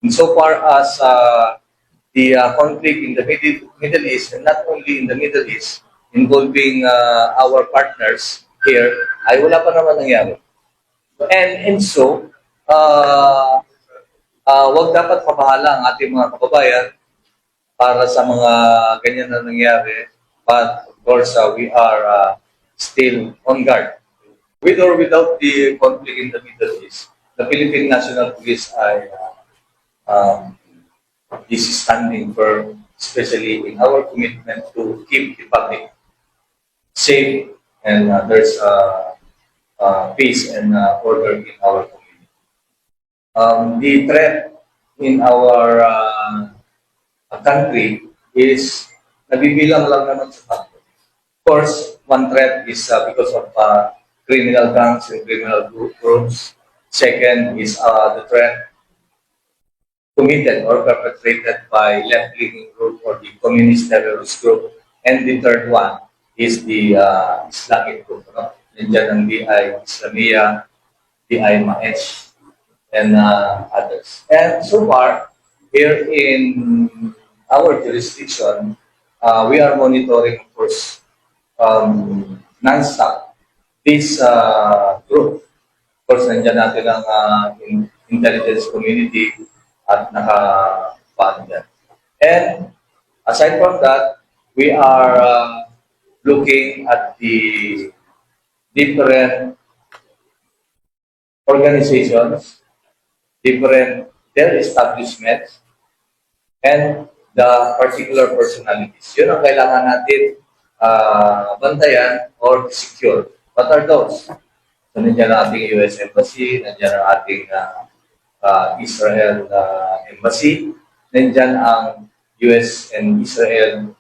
insofar as the conflict in the Middle East, and not only in the Middle East, involving our partners here, ay wala pa naman nangyari. And so, wag dapat mabahala ang ating mga kababayan para sa mga ganyan na nangyari. But of course, we are still on guard. With or without the conflict in the Middle East, the Philippine National Police ay is standing firm, especially in our commitment to keep the public safe and there's peace and order in our community. The threat in our country is nabibilang lang naman sa tao. Of course, one threat is because of criminal gangs and criminal groups. Second is the threat committed or perpetrated by left-leaning group or the communist terrorist group. And the third one is the Islamic group. No? Nandiyan ang DI Islamia, DI Maes, and others. And so far, here in our jurisdiction, we are monitoring, of course, non-stop this group. Of course, nandiyan natin ang intelligence community at naka-fund yan. And aside from that, we are looking at the different organizations, different their establishments, and the particular personalities. Yun ang kailangan natin bantayan or secure. What are those? So, nandiyan ang ating US Embassy, nandiyan ang ating Israel Embassy, nandiyan ang US and Israel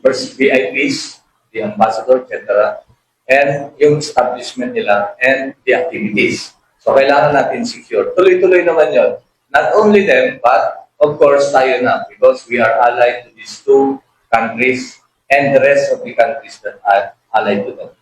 first VIPs, the ambassador, etc. And yung establishment nila and the activities. So, kailangan natin secure. Tuloy-tuloy naman yon. Not only them, but of course, tayo na because we are allied to these two countries and the rest of the countries that are allied to them.